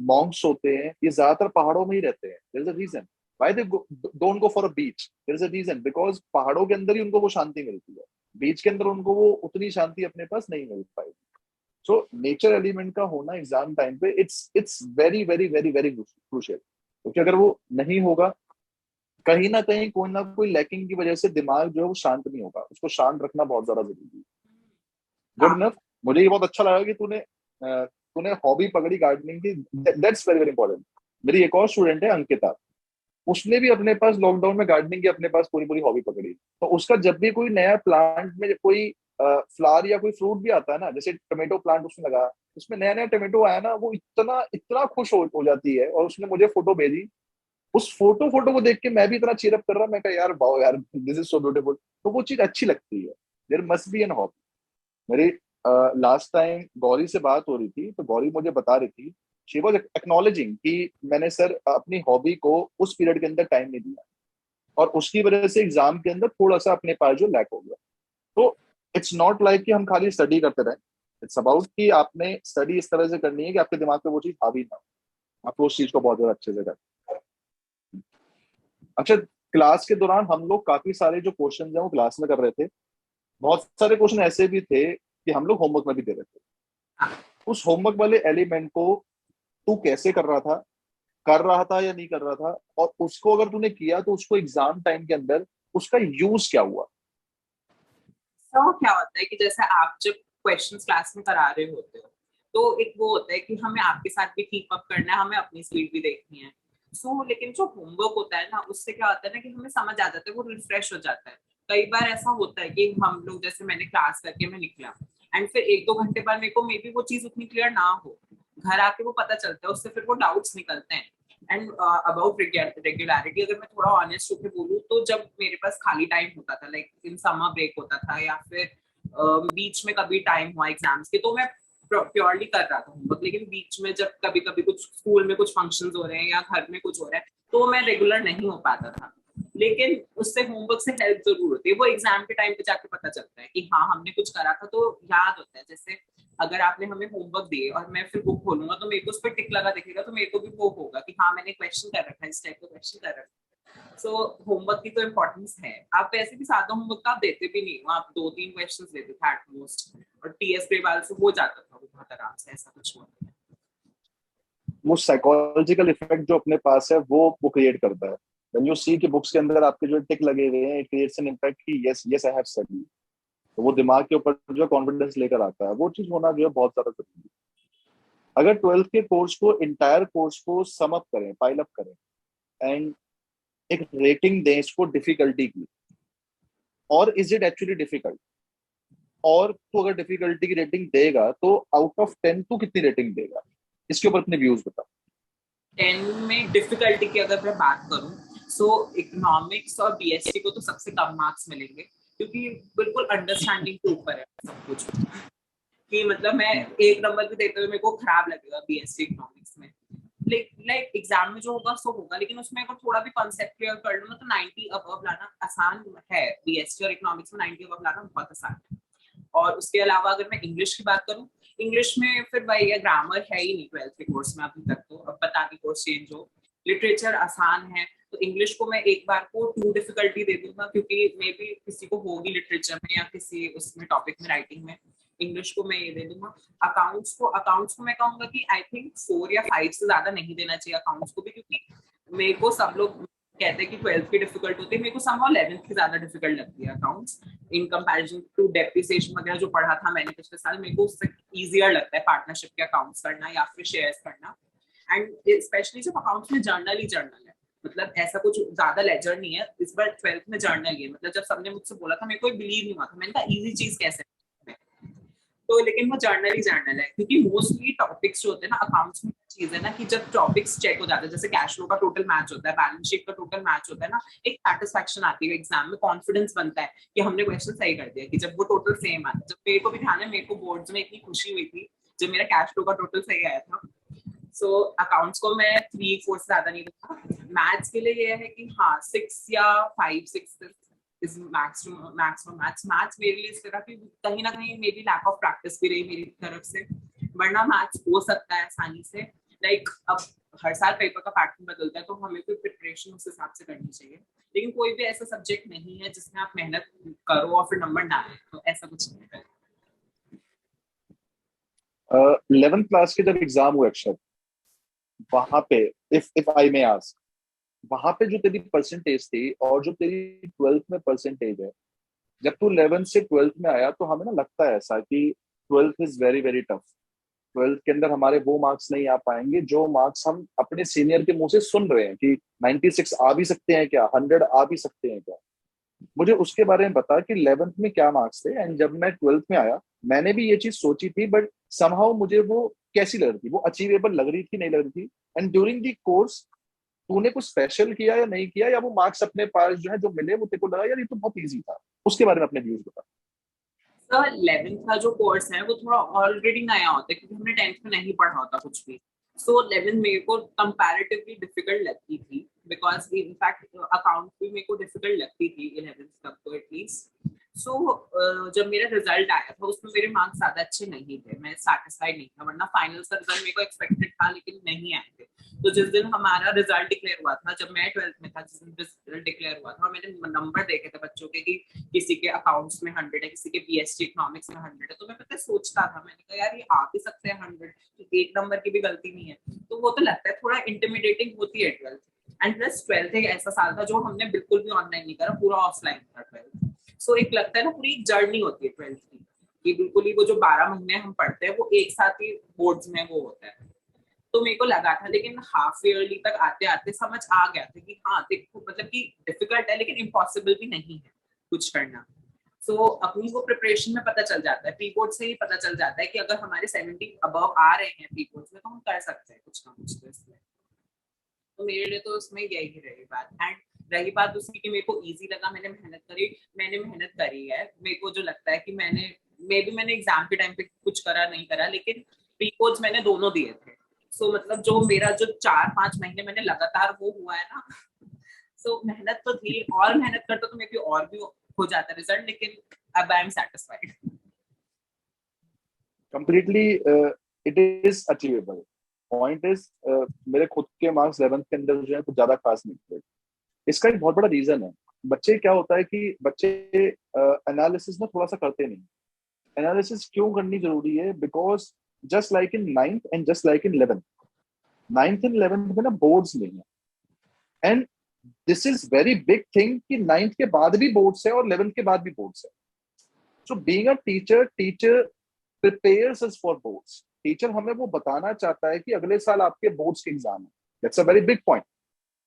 मॉन्क्स होते हैं ये ज्यादातर पहाड़ों में ही रहते हैं। There is a reason why they don't go for a beach. There is a reason because पहाड़ों के अंदर ही उनको वो शांति मिलती है, बीच के अंदर उनको वो उतनी शांति अपने पास नहीं मिल पाएगी। सो नेचर एलिमेंट का होना एग्जाम टाइम पे it's it's very very very very crucial, क्योंकि अगर वो नहीं होगा कहीं ना कोई लैकिंग की वजह से दिमाग जो है वो शांत नहीं होगा, उसको शांत रखना बहुत ज्यादा जरूरी है। गुड हाँ। इनफ। मुझे ये बहुत अच्छा लगा कि तूने हॉबी पकड़ी गार्डनिंग की। That's very very important. मेरी एक और स्टूडेंट है अंकिता, उसने भी अपने पास लॉकडाउन में गार्डनिंग की अपने पास पूरी पूरी हॉबी पकड़ी। तो उसका जब भी कोई नया प्लांट में कोई फ्लावर या कोई फ्रूट भी आता है ना, जैसे टोमेटो प्लांट उसने लगा, उसमें नया नया टोमेटो आया ना, वो इतना इतना खुश हो जाती है। और उसने मुझे फोटो भेजी, उस फोटो को देख के मैं भी इतना चीयरअप कर रहा, मैं कहा यार वाओ यार, दिस इज सो ब्यूटीफुल। तो वो चीज अच्छी लगती है। There must be an hobby. मेरी लास्ट टाइम गौरी से बात हो रही थी तो गौरी मुझे बता रही थी, शी वॉज एक्नॉलेजिंग कि मैंने सर अपनी हॉबी को उस पीरियड के अंदर टाइम नहीं दिया, और उसकी वजह से एग्जाम के अंदर थोड़ा सा अपने पास जो लैक हो गया। तो इट्स नॉट लाइक कि हम खाली स्टडी करते रहे, इट्स अबाउट कि आपने स्टडी इस तरह से करनी है कि आपके दिमाग पे वो चीज हावी ना हो, आप उस चीज को बहुत ज्यादा अच्छे से करें। अच्छा, क्लास के दौरान हम लोग काफी सारे जो क्वेश्चन है वो क्लास में कर रहे थे, बहुत सारे क्वेश्चन ऐसे भी थे कि हम लोग होमवर्क में भी दे रहे थे। उस होमवर्क वाले एलिमेंट को तू कैसे कर रहा था, कर रहा था या नहीं कर रहा था, और उसको अगर तूने किया तो उसको एग्जाम टाइम के अंदर उसका यूज क्या हुआ? तो क्या होता है कि जैसे आप जब क्वेश्चंस क्लास में करा रहे होते हो तो एक वो होता है कि हमें आपके साथ भी कीप अप करना है, हमें अपनी स्पीड भी देखनी है। लेकिन जो होमवर्क होता है ना उससे क्या होता है ना कि हमें समझ आ जाता है, वो रिफ्रेश हो जाता है। कई बार ऐसा होता है कि हम लोग जैसे मैंने क्लास करके मैं निकला एंड फिर 1-2 घंटे बाद मेरे को मे बी वो चीज उतनी क्लियर ना हो, घर आके वो पता चलता है, उससे फिर वो डाउट्स निकलते हैं। एंड अबाउट रेगुलरिटी अगर मैं थोड़ा ऑनेस्ट होकर बोलूँ तो जब मेरे पास खाली टाइम होता था, लाइक इन समर ब्रेक होता था या फिर बीच में कभी टाइम हुआ एग्जाम्स के, तो मैं प्योरली कर रहा था होमवर्क। लेकिन बीच में जब कभी कभी कुछ स्कूल में कुछ फंक्शंस हो रहे हैं या घर में कुछ हो रहा है तो मैं रेगुलर नहीं हो पाता था। लेकिन उससे होमवर्क से हेल्प जरूर होती है, वो एग्जाम के टाइम पे जाके पता चलता है कि हाँ हमने कुछ करा था, तो याद होता है। जैसे अगर आपने हमें होमवर्क दिए और मैं फिर बुक खोलूंगा तो मेरे को उस पर टिक लगा दिखेगा, तो मेरे को भी वो होगा कि हाँ मैंने क्वेश्चन कर रखा है, इस टाइप का क्वेश्चन कर रखा है। सो होमवर्क की तो इम्पोर्टेंस है। आप वैसे भी सादा होमवर्क तो आप देते भी नहीं हो, आप 2-3 क्वेश्चंस देते थे एट मोस्ट, और टीएस ग्रेवाल से हो जाता था वो बहुत आराम से, ऐसा कुछ हुआ। वो साइकोलॉजिकल इफेक्ट जो अपने पास है वो क्रिएट करता है। व्हेन यू सी कि बुक्स के अंदर आपके जो टिक लगे हुए हैं, इट क्रिएट्स एन इम्पैक्ट कि yes yes I have study. तो वो दिमाग के ऊपर जो कॉन्फिडेंस लेकर आता है, वो चीज होना जो है बहुत ज्यादा जरूरी है। अगर 12th के कोर्स को, इंटायर कोर्स को सम अप करें, पाइल अप करें एंड एक रेटिंग दें इसको डिफिकल्टी की, और इज इट एक्चुअली डिफिकल्ट, और तो अगर डिफिकल्टी की रेटिंग देगा तो आउट ऑफ 10 तो कितनी रेटिंग देगा? इसके ऊपर अपने व्यूज बता। 10 में डिफिकल्टी की अगर मैं बात करूं, सो इकोनॉमिक्स और बीएससी को तो सबसे कम मार्क्स मिलेंगे, क्योंकि बिल्कुल अंडरस्टैंडिंग के ऊपर है सब कुछ। कि मतलब मैं एक नंबर भी देते हुए मेरे को खराब लगेगा बीएससी इकोनॉमिक्स में, लाइक एग्जाम में जो होगा सो होगा, लेकिन उसमें अगर थोड़ा भी कॉन्सेप्ट क्लियर कर लूँ ना तो 90 अबव लाना आसान है। बीएससी और इकोनॉमिक्स में 90 अबव लाना बहुत आसान है। और उसके अलावा अगर मैं इंग्लिश की बात करूँ, इंग्लिश में फिर वही है, ग्रामर है ही नहीं 12th के कोर्स में अभी तक, तो अब पता नहीं कोर्स चेंज हो। लिटरेचर आसान है, तो इंग्लिश को मैं एक बार को 2 डिफिकल्टी दे दूंगा, क्योंकि मे बी किसी को होगी लिटरेचर में या किसी उसमें टॉपिक में राइटिंग में। इंग्लिश को मैं ये दे दूंगा। अकाउंट्स को मैं कहूंगा कि आई थिंक 4 या 5 से ज्यादा नहीं देना चाहिए अकाउंट्स को भी, क्योंकि मेरे को सब लोग कहते हैं कि 12th की डिफिकल्ट होती है, मेरे को समहाउ 11th की ज्यादा डिफिकल्ट लगती है accounts in comparison to depreciation वगैरह जो पढ़ा था मैंने पिछले साल। मेरे को उससे इजियर लगता है पार्टनरशिप के अकाउंट्स करना या फिर शेयर्स करना। एंड स्पेशली जब अकाउंट्स में जर्नल ही जर्नल है, मतलब ऐसा कुछ ज्यादा लेजर नहीं है। इस बार 12th में जर्नल ही है, मतलब जब सबने मुझसे बोला था मेरे को बिलीव नहीं हुआ था, मैंने कहा इजी चीज कैसे। तो लेकिन वो जर्नल ही जर्नल है, क्योंकि मोस्टली टॉपिक्स जो होते हैं ना अकाउंट्स में, चीज है ना कि जब टॉपिक्स चेक हो जाते हैं, जैसे कैश फ्लो का टोटल मैच होता है, बैलेंस शीट का टोटल मैच होता है ना, एक सेटिस्फैक्शन आती है एग्जाम में, कॉन्फिडेंस बनता है कि हमने क्वेश्चन सही कर दिया, कि जब वो टोटल सेम आता है। जब मेरे को भी ध्यान है, मेरे को बोर्ड्स में इतनी खुशी हुई थी जब मेरा कैश फ्लो का टोटल सही आया था। सो अकाउंट्स को मैं 3-4 से ज्यादा नहीं दूंगा। मैथ्स के लिए ये है कि हाँ 6 या 5-6 इज मैक्सिमम। मैथ्स मेरे लिए इस तरह की कहीं ना कहीं मेरी लैक ऑफ प्रैक्टिस भी रही मेरी तरफ से, वरना मैथ्स हो सकता है आसानी से। लाइक अब हर साल पेपर का पैटर्न बदलता है, तो हमें कोई प्रिपरेशन उस हिसाब से करनी चाहिए। लेकिन कोई भी ऐसा सब्जेक्ट नहीं है जिसमें आप मेहनत करो और फिर नंबर ना आए, तो ऐसा कुछ नहीं है। 11th क्लास के जब एग्जाम हुए अक्षर, वहां पे इफ आई मे आस्क, वहां पे जो तेरी परसेंटेज थी और जो तेरी 12th में परसेंटेज है, जब तू 11th से 12th में आया तो हमें ना लगता है ऐसा कि 12th is very very tough. 12th के अंदर हमारे वो मार्क्स नहीं आ पाएंगे जो मार्क्स हम अपने सीनियर के मुंह से सुन रहे हैं कि 96 आ भी सकते हैं क्या, 100 आ भी सकते हैं क्या। मुझे उसके बारे में बता कि 11th में क्या मार्क्स थे, एंड जब मैं 12th में आया मैंने भी ये चीज सोची थी, बट समहाउ मुझे वो कैसी लग रही थी, वो अचीवेबल लग रही थी नहीं लग रही थी। एंड ड्यूरिंग दी कोर्स तूने कुछ स्पेशल किया या नहीं किया, या वो मार्क्स अपने पास जो है जो मिले वो तेरे को लगा यार ये तो बहुत इजी था? उसके बारे में अपने व्यूज बता। सर 11th का जो कोर्स है वो थोड़ा ऑलरेडी नया होता है, क्योंकि हमने 10th में नहीं पढ़ा होता कुछ भी। 11th मेरे को कंपैरेटिवली डिफिकल्ट लगती थी, बिकॉज इनफैक्ट अकाउंट भी मेरे को डिफिकल्ट लगती थी 11th तक तो एटलीस्ट। जब मेरा रिजल्ट आया था उसमें मेरे मार्क्स ज्यादा अच्छे नहीं थे, मैं सेटिस्फाइड नहीं था, वरना फाइनल का रिजल्ट मेरे को एक्सपेक्टेड था लेकिन नहीं आए थे। तो जिस दिन हमारा रिजल्ट डिक्लेयर हुआ था, जब मैं 12th में था, जिस दिन रिजल्ट डिक्लेयर हुआ था और मैंने नंबर देखे थे बच्चों के कि किसी के अकाउंट्स में 100 है, किसी के बीएसटी इकोनॉमिक्स में 100 है, तो मैं पता है सोचता था, मैंने कहा यार ये आ भी सकते हैं 100, एक नंबर की भी गलती नहीं है। तो वो तो लगता है थोड़ा इंटिमिडेटिंग होती है 12th। एंड प्लस 12th एक ऐसा साल था जो हमने बिल्कुल भी ऑनलाइन नहीं करा, पूरा ऑफलाइन था 12th। सो एक लगता है ना पूरी जर्नी होती है 12th की, कि बिल्कुल ही वो जो 12 महीने हम पढ़ते हैं वो एक साथ ही बोर्ड्स में वो होता है। तो मेरे को लगा था, लेकिन हाफ ईयरली तक आते आते समझ आ गया था कि हाँ देखो मतलब कि डिफिकल्ट है लेकिन इम्पॉसिबल भी नहीं है कुछ करना। सो अपनी वो प्रिपरेशन में पता चल जाता है, प्री बोर्ड से ही पता चल जाता है कि अगर हमारे 70 अबव आ रहे हैं प्री बोर्ड में तो हम कर सकते हैं कुछ ना कुछ। तो इसमें तो मेरे लिए तो उसमें यही रही बात। एंड रही बात उसकी कि मेरे को इजी लगा, मैंने मेहनत करी है। मेरे को जो लगता है कि मैंने एग्जाम के टाइम पे कुछ करा नहीं करा, लेकिन प्री कोड्स मैंने दोनों दिए थे। सो मतलब जो मेरा जो 4-5 महीने मैंने लगातार वो हुआ है ना सो मेहनत तो थी, और मेहनत करता तो मे बी और भी हो जाता रिजल्ट, लेकिन अब I am satisfied. Completely it is achievable. Point is मेरे खुद के मार्क्स 11th के अंदर जो है कुछ ज्यादा खास नहीं थे। इसका एक बहुत बड़ा रीजन है, बच्चे क्या होता है कि बच्चे एनालिसिस ना थोड़ा सा करते नहीं। एनालिसिस क्यों करनी जरूरी है? Because just like in 9th and just like in 11th, 9th and 11th में ना बोर्ड्स नहीं है। And this is very big thing कि 9th के बाद भी बोर्ड्स है और 11th के बाद भी बोर्ड्स है। So being a teacher, teacher prepares us for boards. Teacher हमें वो बताना चाहता है कि अगले साल आपके बोर्ड्स के एग्जाम है। That's a very big point.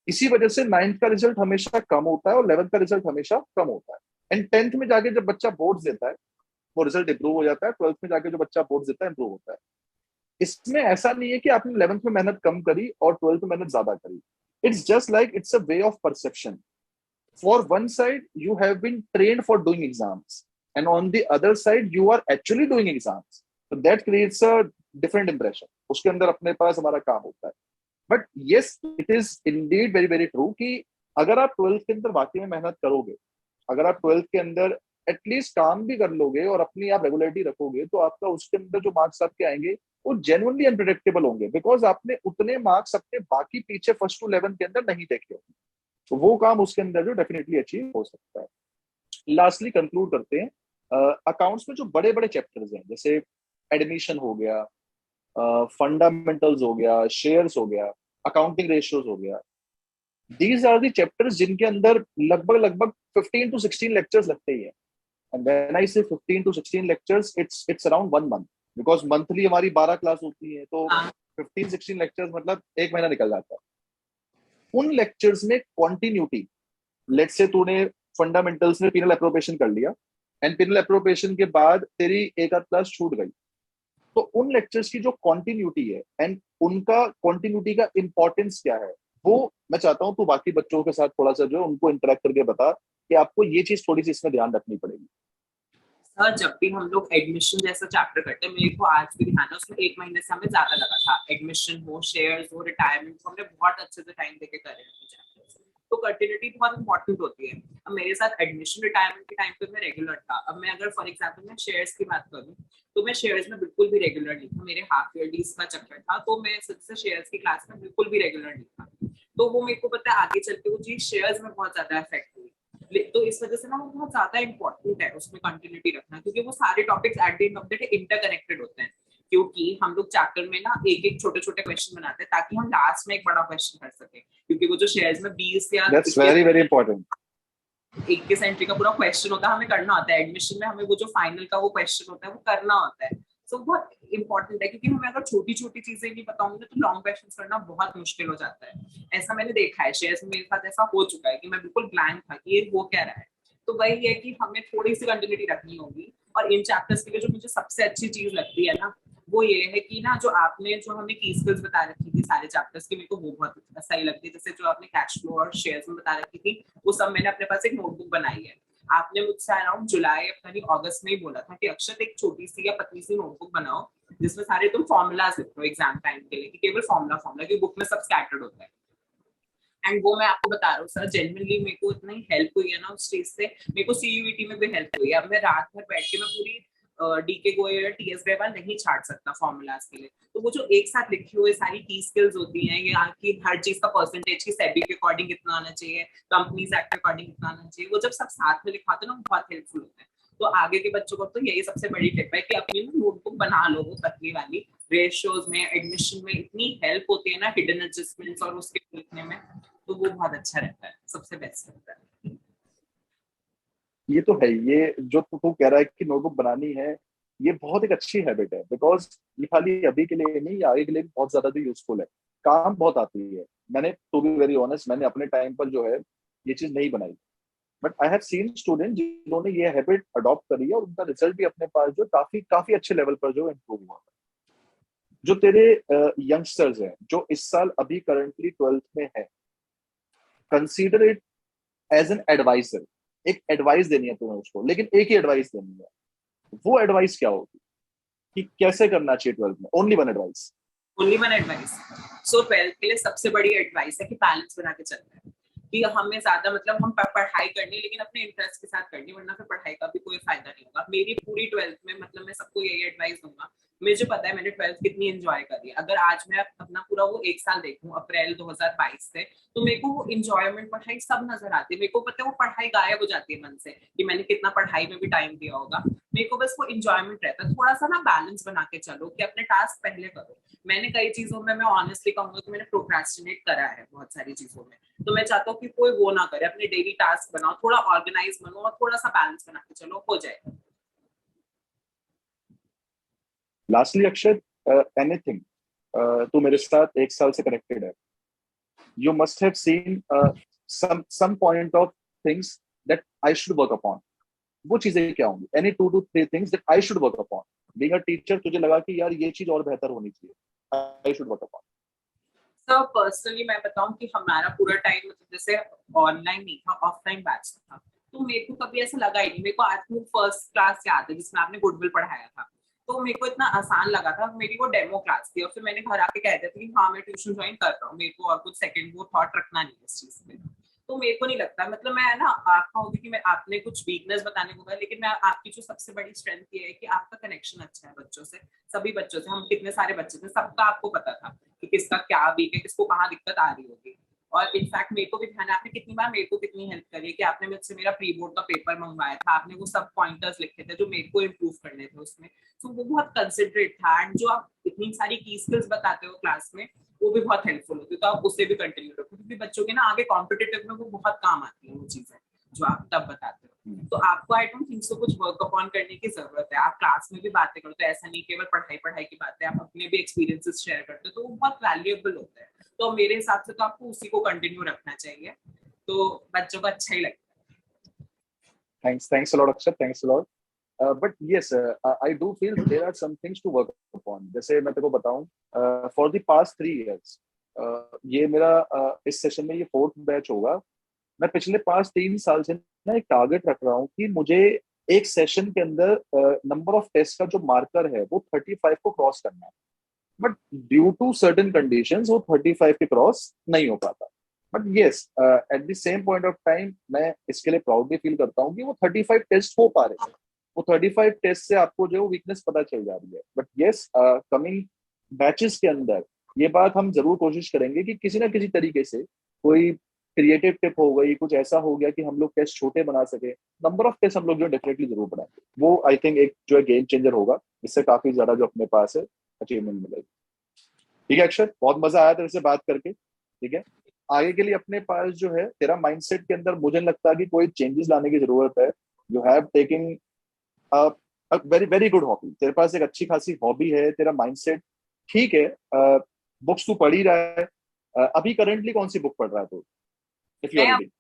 इसी वजह से 9th का रिजल्ट हमेशा कम होता है और 11th का रिजल्ट हमेशा कम होता है। एंड 10th में जाके जब बच्चा बोर्ड्स देता है वो रिजल्ट इंप्रूव हो जाता है। 12th में जाके जो बच्चा बोर्ड्स देता है इंप्रूव होता है। इसमें ऐसा नहीं है कि आपने 11th में मेहनत कम करी और 12th में मेहनत ज्यादा करी। It's just like it's a way of perception. For one side, you have been trained for doing exams, and on the other side, you are actually doing exams. So that creates a different impression. उसके अंदर अपने पास हमारा काम होता है। But yes, it is indeed very very true कि अगर आप 12th के अंदर वाकई में मेहनत करोगे, अगर आप 12th के अंदर एटलीस्ट काम भी कर लोगे और अपनी आप रेगुलरिटी रखोगे, तो आपका उसके अंदर जो मार्क्स आपके आएंगे वो जेन्युइनली अनप्रेडिक्टेबल होंगे। बिकॉज आपने उतने मार्क्स अपने बाकी पीछे फर्स्ट टू 11th के अंदर नहीं देखे होंगे। तो वो काम उसके अंदर जो डेफिनेटली अचीव हो सकता है। लास्टली कंक्लूड करते हैं, अकाउंट्स में जो बड़े बड़े चैप्टर्स हैं जैसे एडमिशन हो गया, फंडामेंटल्स हो गया, शेयर्स हो गया, अकाउंटिंग रेशियोज हो गया, दीज आर दी चैप्टर्स जिनके अंदर लगभग लगभग 15 to 16 लेक्चर्स लगते ही है। एंड व्हेन आई से 15 to 16 lectures, it's around 1 month, because monthly हमारी 12 क्लास होती है, तो 15-16 लेक्चर्स मतलब एक महीना निकल जाता है। उन लेक्चर्स में कॉन्टिन्यूटी, लेट्स से तूने फंडामेंटल्स में पिनल एप्रोप्रिएशन कर लिया एंड पिनल एप्रोप्रिएशन के बाद तेरी एक आध क्लास छूट गई, तो उन लेक्चर्स की जो कॉन्टिन्यूटी है एंड उनका कॉन्टिन्यूटी का इंपॉर्टेंस क्या है, वो मैं चाहता हूं तू बाकी बच्चों के साथ थोड़ा सा जो उनको इंटरेक्ट करके बता कि आपको ये चीज थोड़ी सी इसमें ध्यान रखनी पड़ेगी। सर जब भी हम लोग एडमिशन जैसा चैप्टर करते हैं, मेरे को आज भी ध्यान है उसमें 1 महीने से हमें ज्यादा लगा था। एडमिशन हो, शेयर्स हो, रिटायरमेंट, हमने बहुत अच्छे से टाइम देके करे हैं चैप्टर्स। तो कंटिन्यूटी बहुत इंपॉर्टेंट होती है। अब मेरे साथ एडमिशन रिटायरमेंट के टाइम पे मैं रेगुलर था। अब मैं अगर फॉर एग्जाम्पल मैं शेयर्स की बात करूँ तो मैं शेयर्स में बिल्कुल भी रेगुलर नहीं था। मेरे हाफ ईयरलीज का चक्कर था, तो मैं सबसे शेयर्स की क्लास में बिल्कुल भी रेगुलर नहीं था। तो वो मेरे को पता है आगे चल के वो चीज शेयर्स में बहुत ज्यादा इफेक्ट हुई। तो इस वजह से ना वो बहुत ज्यादा इंपॉर्टेंट है उसमें कंटिन्यूटी रखना, क्योंकि वो सारे topics at the end of the day interconnected होते हैं। क्योंकि हम लोग चैप्टर में ना एक एक छोटे छोटे क्वेश्चन बनाते हैं ताकि हम लास्ट में एक बड़ा क्वेश्चन कर सके। क्योंकि वो जो शेयर्स में 20 या that's very very important. 21 entry का पूरा क्वेश्चन होता है, हमें करना होता है। एडमिशन में हमें वो जो फाइनल का वो क्वेश्चन होता है वो करना होता है। सो बहुत इंपॉर्टेंट है, क्योंकि हमें अगर छोटी छोटी चीजें नहीं पता होंगी तो लॉन्ग क्वेश्चन करना बहुत मुश्किल हो जाता है। ऐसा मैंने देखा है शेयर्स में, मेरे साथ ऐसा हो चुका है कि मैं बिल्कुल ब्लैंक था कि ये वो कह रहा है। तो वही है कि हमें थोड़ी सी कंटिन्यूटी रखनी होगी। और इन चैप्टर्स के लिए जो मुझे सबसे अच्छी चीज लगती है ना, वो ये है कि ना जो आपने जो हमें की स्किल्स बता रखी थी सारे चैप्टर्स की, मेरे को वो बहुत सही लगती है। जैसे जो आपने कैश फ्लो और शेयर्स में बता रखी थी, वो सब मैंने अपने पास एक नोटबुक बनाई है। आपने मुझसे अराउंड जुलाई अगस्त में ही बोला था कि अक्षत एक छोटी सी या पतली सी नोटबुक बनाओ जिसमें सारे तुम फॉर्मूलाज लिखो एग्जाम टाइम के लिए, कि केवल फॉर्मूला की बुक में सब स्कैटर्ड होता है। एंड वो मैं आपको बता रहा हूँ सर, जेन्युइनली मेरे को इतना ही हेल्प हुई है ना उस चीज से। मेरे को सीयूईटी में भी हेल्प हुई है। अब मैं रात भर बैठ के मैं पूरी डीके गोयल या टीएस ग्रेवाल नहीं छाट सकता फॉर्मूलाज के लिए। तो वो जो एक साथ लिखे हुए सारी की स्किल्स होती हैं, ये आपकी हर चीज का परसेंटेज की सेबी के अकॉर्डिंग कितना आना चाहिए, कंपनीज एक्ट के अकॉर्डिंग कितना आना चाहिए, वो जब सब साथ में लिखाते हैं ना बहुत हेल्पफुल होता है। तो आगे के बच्चों को तो यही सबसे बड़ी टिप है कि अपनी नोटबुक बना लो, वो पतली वाली। रेशियोज में, एडमिशन में इतनी हेल्प होती है ना हिडन एडजस्टमेंट्स और उसके लिखने में, तो वो बहुत अच्छा रहता है, सबसे बेस्ट रहता है। ये तो है, ये जो तू कह रहा है कि नोटबुक बनानी है, ये बहुत एक अच्छी हैबिट है, बिकॉज ये खाली अभी के लिए नहीं, आगे के लिए भी बहुत ज्यादा यूजफुल है, काम बहुत आती है। मैंने, टू बी वेरी ऑनेस्ट, मैंने अपने टाइम पर जो है ये चीज नहीं बनाई, but I have seen student जिन्होंने ये हैबिट अडॉप्ट करी है और उनका रिजल्ट भी अपने पास जो काफी काफी अच्छे लेवल पर जो इम्प्रूव हुआ। जो तेरे यंगस्टर्स हैं जो इस साल अभी करंटली 12th में है, consider it as an advisor. एक एडवाइस देनी है तुम्हें उसको, लेकिन एक ही एडवाइस देनी है। वो एडवाइस क्या होगी कि कैसे करना चाहिए 12th में? Only one advice. Only one advice. So 12th के लिए सबसे बड़ी एडवाइस है कि बैलेंस बना के चलना है, कि हमें ज्यादा मतलब हम पढ़ाई करनी लेकिन अपने इंटरेस्ट के साथ करनी, वरना फिर पढ़ाई का भी कोई फायदा नहीं होगा। मेरी पूरी 12th में मतलब मैं सबको यही एडवाइस दूंगा, मुझे पता है मैंने 12th कितनी एंजॉय करी। अगर आज मैं अपना पूरा वो एक साल देखूं अप्रैल 2022 से, तो मेरे को वो इंजॉयमेंट, पढ़ाई सब नजर आती है। मेरे को पता है वो पढ़ाई गायब हो जाती है मन से कि मैंने कितना पढ़ाई में भी टाइम दिया होगा। मेरे को बस वो इंजॉयमेंट रहता है। थोड़ा सा ना बैलेंस बना के चलो कि अपने टास्क पहले करो। मैंने कई चीजों में, मैं ऑनेस्टली कहूंगा कि मैंने प्रोक्रेस्टिनेट करा है बहुत सारी चीजों में, तो मैं चाहता हूँ कि कोई वो ना करे। अपने डेली टास्क बनाओ, थोड़ा ऑर्गेनाइज बनो और थोड़ा सा बैलेंस बना के चलो, हो जाएगा। लास्टली अक्षत, एनीथिंग, तू मेरे साथ एक साल से कनेक्टेड है, you must have seen some point of things that I should work upon. वो चीजें क्या होंगी? Any 2 to 3 things that I should work upon. Being a teacher, तुझे लगा कि यार ये चीज और बेहतर होनी चाहिए, I should work upon. Sir personally मैं बताऊं कि हमारा पूरा टाइम मतलब जैसे ऑनलाइन नहीं था, ऑफलाइन बैच था, तो मेरे को कभी ऐसा लगा ही नहीं। मेरे को आज भी फर्स्ट क्लास याद है जिसमें आपने गुडविल पढ़ाया था, तो मेरे को इतना आसान लगा था। मेरी वो डेमो क्लास थी और फिर मैंने घर आके कह दिया था कि हाँ मैं ट्यूशन ज्वाइन कर रहा हूँ, मेरे को और कुछ सेकंड वो थॉट रखना नहीं है इस चीज में। तो मेरे को नहीं लगता, मतलब मैं ना आपका होगी कि मैं आपने कुछ वीकनेस बताने को कहा, लेकिन मैं आपकी जो सबसे बड़ी स्ट्रेंथ ये है कि आपका कनेक्शन अच्छा है बच्चों से। सभी बच्चों से, हम कितने सारे बच्चे थे, सबका आपको पता था कि किसका क्या वीक है, किसको कहाँ दिक्कत आ रही होगी। और इनफैक्ट मेरे को भी ध्यान है, आपने कितनी बार मेरे को कितनी हेल्प करी है कि आपने मुझसे मेरा प्री बोर्ड का पेपर मंगवाया था, आपने वो सब पॉइंटर्स लिखे थे जो मेरे को इम्प्रूव करने थे उसमें। तो वो बहुत कंसिडरेट था। एंड जो आप इतनी सारी की स्किल्स बताते हो क्लास में, वो भी बहुत हेल्पफुल होती है। तो आप उसे भी कंटिन्यू रखो, क्योंकि बच्चों के ना आगे कॉम्पिटिटिव में वो बहुत काम आती है वो चीजें जो आप तब बताते हो। तो आपको आई डोंट थिंक सो कुछ वर्क अपॉन करने की जरूरत है। आप क्लास में भी बातें करो, तो ऐसा नहीं केवल पढ़ाई पढ़ाई की बातें, आप अपने भी एक्सपीरियंसेस शेयर करते हो, तो वो बहुत वैल्यूएबल होता है। तो मेरे हिसाब से तो आपको उसी को कंटिन्यू रखना चाहिए, तो बच्चों को अच्छा ही लगता है। Thanks a lot, Akshat. Thanks a lot. But yes, I do feel there are some things to work upon. जैसे मैं तेरे को बताऊं, for the past 3 years, ये मेरा इस सेशन में ये 4th बैच होगा। मैं पिछले 5-3 साल से ना एक टारगेट रख रहा हूँ कि मुझे एक सेशन के अंदर नंबर ऑफ टेस्ट का जो मार्कर है वो 35 को क्रॉस करना है। But due to certain conditions वो 35 के क्रॉस नहीं हो पाता। But yes, at the same point of time मैं इसके लिए प्राउडली फील करता हूँ कि वो 35 टेस्ट हो पा रहे हैं। वो 35 टेस्ट से आपको जो वीकनेस पता चल जा रही है। बट येस, कमिंग बैचेस के अंदर ये बात हम जरूर कोशिश करेंगे कि किसी ना किसी तरीके से कोई क्रिएटिव टिप हो गई, कुछ ऐसा हो गया कि हम लोग टेस्ट छोटे बना सके। नंबर ऑफ टेस्ट हम लोग जो डेफिनेटली जरूर बनाएंगे, वो आई थिंक एक जो है गेम चेंजर होगा। इससे काफी ज्यादा जो अपने पास है अचीवमेंट मिलेगी। ठीक है अक्षर, बहुत मजा आया तेरे से बात करके। ठीक है, आगे के लिए अपने पास जो है तेरा माइंडसेट के अंदर मुझे नहीं लगता कि कोई चेंजेस लाने की जरूरत है। You have taking very very good hobby. तेरे पास एक अच्छी खासी हॉबी है, तेरा माइंडसेट ठीक है। बुक्स तू पढ़ ही रहा है। अभी करंटली कौन सी बुक पढ़ रहा है तू, इफ यू आर मैं रीडिंग?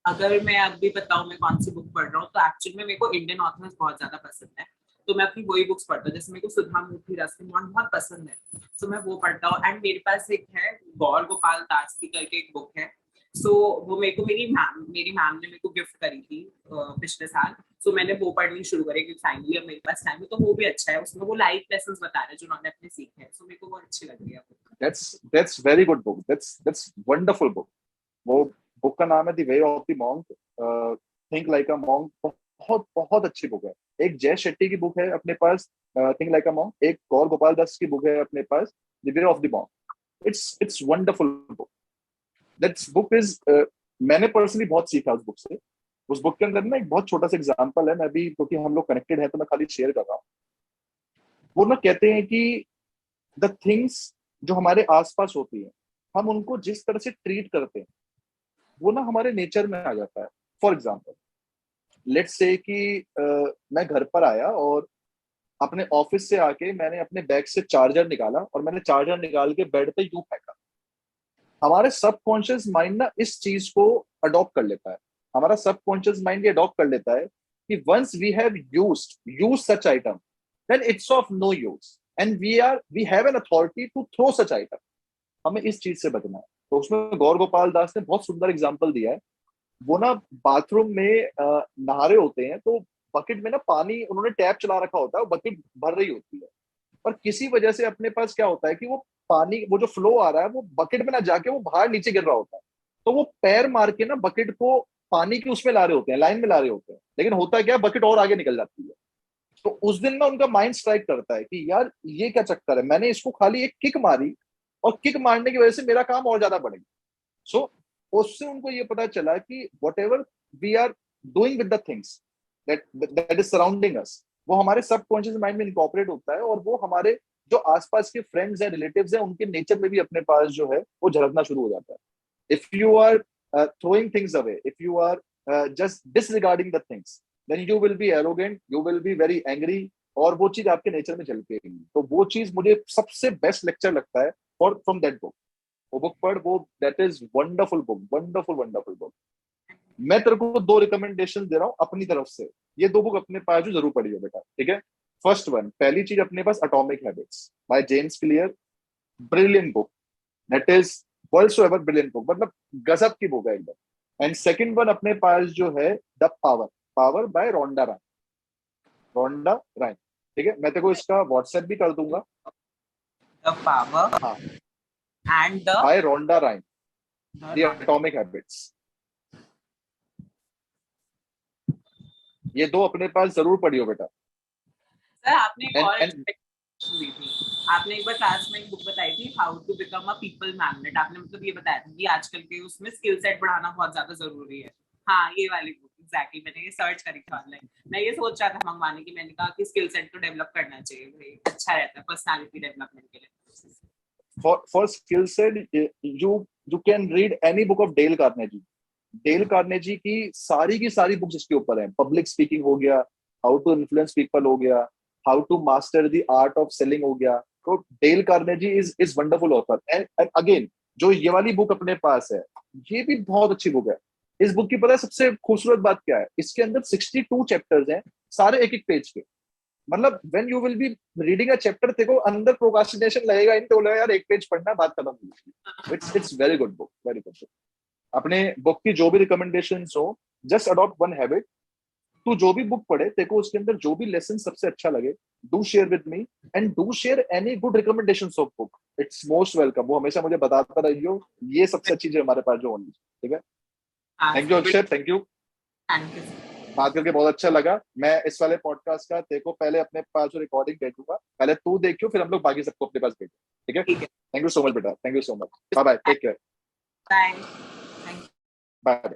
अगर मैं अभी बताऊं मैं कौन सी बुक पढ़ रहा हूँ, तो एक्चुअली में मेरे को इंडियन ऑथर्स बहुत ज्यादा पसंद है, तो मैं अपनी वही बुक्स पढ़ता हूँ। जैसे मेरे को सुधा मूर्ति रसकिन बहुत पसंद है, तो मैं वो पढ़ता हूँ। एंड मेरे पास एक है गौर गोपाल दास की करके एक बुक है, सो वो मेरे को मेरी मैम ने मेरे को गिफ्ट करी थी पिछले साल। सो मैंने वो पढ़नी शुरू करी क्योंकि फाइनली अब मेरे पास टाइम है। तो वो भी अच्छा है, उसमें वो लाइफ लेसन्स बता रहे हैं जो उन्होंने अपने सीखे हैं। सो मेरे को वो अच्छी लग रही है। That's very good book, that's wonderful book. वो बुक का नाम है the way of the monk, think like a monk. बहुत बहुत अच्छी बुक है। एक जय शेट्टी की बुक है अपने पास, थिंक लाइक अ मॉन्क, एक गौर गोपाल दास की बुक है अपने पास, the way of the monk. It's wonderful book. That's book is, मैंने पर्सनली बहुत सीखा उस बुक से। उस बुक के अंदर ना एक बहुत छोटा सा एग्जांपल है, मैं भी क्योंकि हम लोग कनेक्टेड है तो मैं खाली शेयर कर रहा हूँ। वो ना कहते हैं कि द थिंग्स जो हमारे आसपास होती है, हम उनको जिस तरह से ट्रीट करते हैं वो ना हमारे नेचर में आ जाता है। फॉर एग्जाम्पल, लेट्स से कि मैं घर पर आया और अपने ऑफिस से आके मैंने अपने बैग से चार्जर निकाला और मैंने चार्जर निकाल के बेड पे यूं फेंका। हमारे सबकॉन्शियस माइंड ना इस चीज को अडॉप्ट कर लेता है। हमारा सबकॉन्शियस माइंड ये अडॉप्ट कर लेता है कि once we have used such item, then it's of no use and we have an authority to throw such item. हमें इस चीज से बचना है। तो उसमें गौर गोपाल दास ने बहुत सुंदर एग्जाम्पल दिया है। वो ना बाथरूम में नहा रहे होते हैं, तो बकेट में ना पानी उन्होंने टैप चला रखा होता है, बकेट भर रही होती है, और किसी वजह से अपने पास क्या होता है कि वो पानी, वो जो फ्लो आ रहा है वो बकेट में ना जाके वो बाहर नीचे गिर रहा होता है। तो वो पैर मार के ना बकेट को पानी की उसमें ला रहे होते हैं, लाइन में ला रहे होते हैं, लेकिन होता क्या है, बकेट और आगे निकल जाती है। तो उस दिन ना उनका माइंड स्ट्राइक करता है कि यार ये क्या चक्कर है, मैंने इसको खाली एक किक मारी और किक मारने की वजह से मेरा काम और ज्यादा बढ़ गया। सो उससे उनको ये पता चला कि whatever we are doing with the things that that is surrounding us, वो हमारे सबकॉन्शियस माइंड में इनकॉर्पोरेट होता है, और वो हमारे जो आसपास के फ्रेंड्स हैं, रिलेटिव्स हैं, उनके नेचर में भी अपने पास जो है वो झलकना शुरू हो जाता है। If you are throwing things away, if you are just disregarding the things, then you will be arrogant, you will be very angry, और वो चीज आपके नेचर में झलकेगी। तो वो चीज मुझे सबसे बेस्ट लेक्चर लगता है और फ्रॉम दैट बुक। वो बुक पढ़, वो that is wonderful book, wonderful wonderful book. मैं तेरे को दो रिकमेंडेशन दे रहा हूँ अपनी तरफ से, ये दो बुक अपने पास जो जरूर पढ़ियो बेटा, ठीक है। फर्स्ट वन, पहली चीज अपने पास atomic habits by James Clear, brilliant book, that is world so ever brilliant book, मतलब गजब की बुक है एकदम। एंड सेकंड वन अपने पास जो है the power, power bye Rhonda राय, रोंडा राय, ठीक है। मैं तेरे को इसका व्हाट्सएप भी कर दूंगा। द पावर हाँ, एंड द बाय रोंडा राय, द एटॉमिक हैबिट्स, ये दो अपने पास जरूर पढ़ियो बेटा। सर आपने एक और एंड दी थी, आपने एक बार क्लास में एक बुक बताई थी, how to become a people magnet. आपने मतलब ये बताया था कि आजकल के उसमें स्किल सेट बढ़ाना बहुत ज्यादा जरूरी है। हाँ, ये वाली बुक एग्जैक्टली मैंने ये सर्च करी थी ऑनलाइन। मैं ये सोच रहा था मंगवाने की, मैंने कहा कि स्किल सेट तो डेवलप करना चाहिए भाई, अच्छा रहता है पर्सनालिटी डेवलपमेंट के लिए। for skill set, you can read any book of Dale Carnegie। Dale Carnegie की सारी बुक्स इसके ऊपर हैं। पब्लिक स्पीकिंग हो गया, हाउ टू इन्फ्लुएंस पीपल हो गया, how to master the art of selling हो गया। तो Dale Carnegie is wonderful author. And again जो ये वाली बुक अपने पास है, ये भी बहुत अच्छी बुक है। इस बुक की पता है सबसे खूबसूरत बात क्या है, इसके अंदर 62 चैप्टर्स हैं, सारे एक एक पेज के। मतलब when you will be reading a chapter, तेरे को अंदर प्रोक्रास्टिनेशन लगेगा, इन तो यार एक पेज पढ़ना, बात खत्म होगी। It's very good book, very good book. अपने बुक की जो भी रिकमेंडेशन हो, जस्ट अडॉप्ट वन हैबिट। तू जो भी बुक पढ़े, तेरे को उसके अंदर जो भी लेसन सबसे अच्छा लगे, do share with me, and do share any good recommendation of book. It's most welcome. वो हमेशा मुझे बताता रहियो, ये सबसे अच्छी चीज हमारे पास जो होनी चाहिए, ठीक है। Thank you Akshay, thank you. Thank you. बात करके बहुत अच्छा लगा। मैं इस वाले पॉडकास्ट का तेरे को पहले अपने पास जो रिकॉर्डिंग भेजूंगा, पहले तू देखियो, फिर हम लोग बाकी सबको अपने पास भेजो, ठीक है। थैंक यू सो मच बेटा, thank you so much. Bye bye, take care, bye. Bye.